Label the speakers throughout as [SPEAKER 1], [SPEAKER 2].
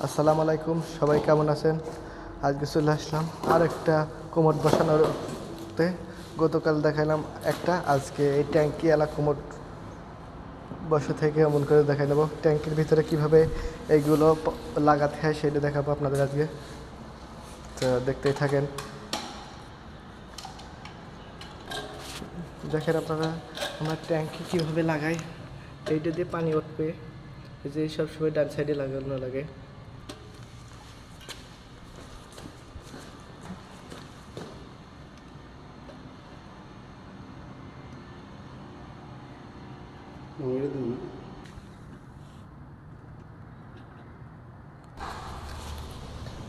[SPEAKER 1] আসসালামু আলাইকুম, সবাই কেমন আছেন? আজকে চলে আসলাম আর একটা কোমর বসানোতে। গতকাল দেখালাম একটা, আজকে এই ট্যাঙ্কি এলা কোমর বসা থেকে এমন করে দেখাই নেব ট্যাঙ্কির ভিতরে কিভাবে এইগুলো লাগাতে হয় সেটা দেখাবো আপনাদের আজকে। তো দেখতেই থাকেন। দেখেন আপনারা আমার ট্যাঙ্কি কীভাবে লাগাই। এইটা দিয়ে পানি উঠবে, এই যে সবসময় ডান সাইডে লাগানো লাগে।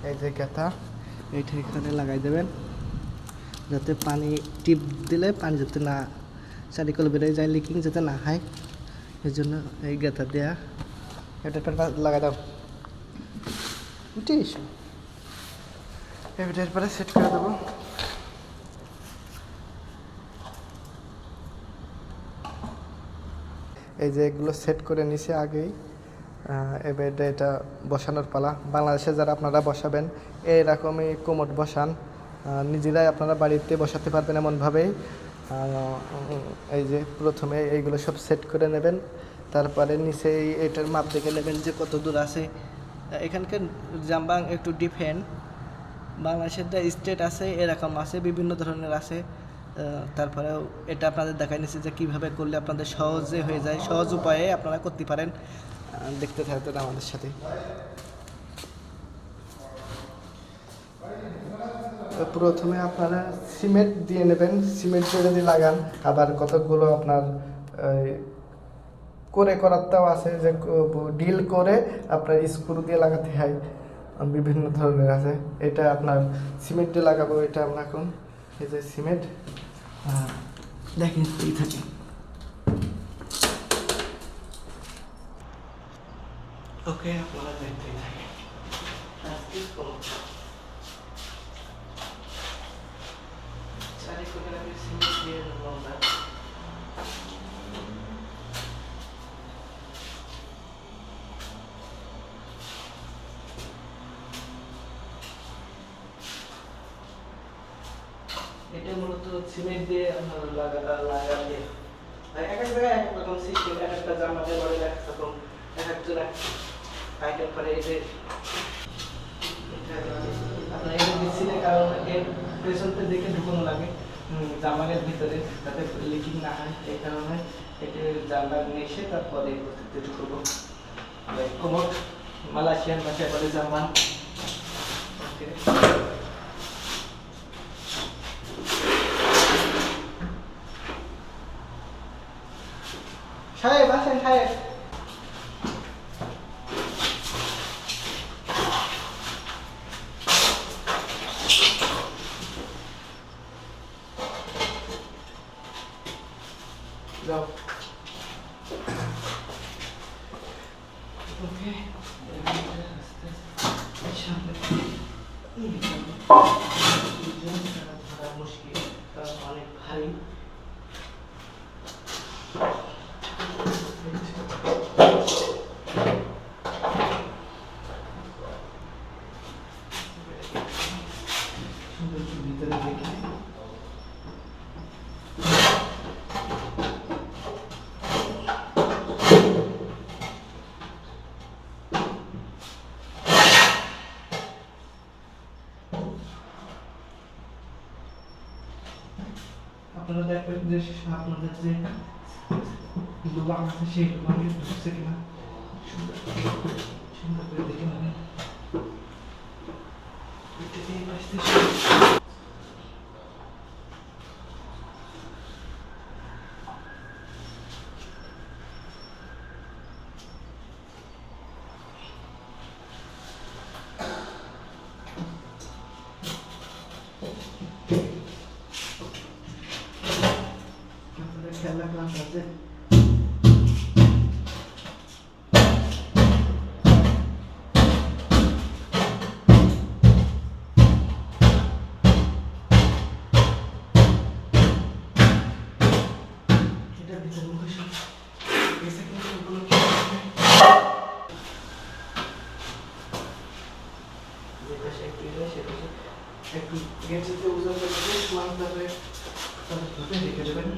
[SPEAKER 1] এই যে গাঁথা, এইটা এখানে লাগাই দেবেন যাতে পানি টিপ দিলে পানি যাতে না চারিকল বেড়ে যায়, লিকিং যাতে না হয়, এই জন্য এই গাঁথা দেওয়া। এটা লাগাই দাও, বুঝিস? এটার পরে সেট করে দেবো। এই যে এগুলো সেট করে নিছে আগেই। এবার এটা বসানোর পালা। বাংলাদেশে যারা আপনারা বসাবেন এইরকমই কোমর বসান, নিজেরাই আপনারা বাড়িতে বসাতে পারবেন এমনভাবেই। এই যে প্রথমে এইগুলো সব সেট করে নেবেন, তারপরে নিচে এটার মাপ দেখে নেবেন যে কত দূর আছে। এখানকার জাম্বাং একটু ডিফেন্ট, বাংলাদেশেরটা স্টেট আছে, এরকম আছে, বিভিন্ন ধরনের আছে। তারপরেও এটা আপনাদের দেখাই নিচ্ছি যে কীভাবে করলে আপনাদের সহজে হয়ে যায়, সহজ উপায়ে আপনারা করতে পারেন। দেখতে থাকতেন আমাদের সাথে। প্রথমে আপনারা সিমেন্ট দিয়ে নেবেন, সিমেন্ট দিয়ে যদি লাগান, আবার কতগুলো আপনার করাতেও আছে যে ডিল করে আপনার স্ক্রু দিয়ে লাগাতে হয়, বিভিন্ন ধরনের আছে। এটা আপনার সিমেন্ট দিয়ে লাগাবো। এটা আমরা এখন এই যে সিমেন্ট দেখেন এই থাকে। ওকে, আপনারা দেখতেই থাকেন। চারিকোণে আমি সিমেন্ট দিয়ে নেবো আমরা। এটা মূলত সিমেন্ট দিয়ে লাগাতে এক এক জায়গায় এক এক রকম সিস্টেম, এক একটা জামাতে বলে এক রকম, এক একজন আইটেম করে। এই যে আপনার এটা দিচ্ছি না, কারণ এর পেছনতে দেখে ঢুকানো লাগে জামানের ভিতরে, যাতে লিকিং না হয়। এই কারণে এটা জামা নিয়ে এসে তারপরে প্রত্যেকটা ঢুকবো। কোমর মালয়েশিয়ান ভাষায় বলে জামান। ওকে, সাহেব আসেন, সাহেব। যাও। ওকে, মুশকিল, অনেক ভারী। ভিতরে দেখে আপনারা দেখবেন যে আপনাদের যে লুবাং আছে সেই লুবাঙে ঢুকছে কিনা সুন্দর সুন্দর করে দেখে নেবেন। খেয়াল রাখলাম যে বেশ একটু ইয়ে সেটা একটু গেঞ্জিতে ওজন করে বেশ মানভাবে তাহলে রেখে দেবেন।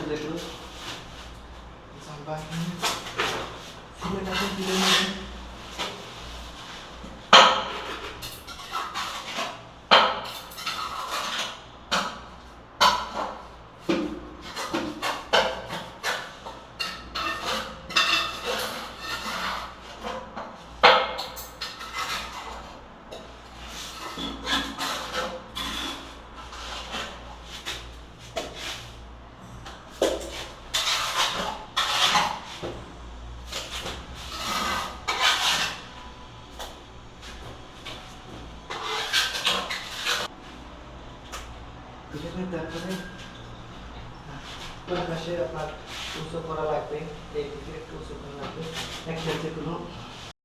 [SPEAKER 1] দেখুন সিমেন্ট আছে দিলে তারপরে পাশে আপনার উঁচু করা লাগবে এই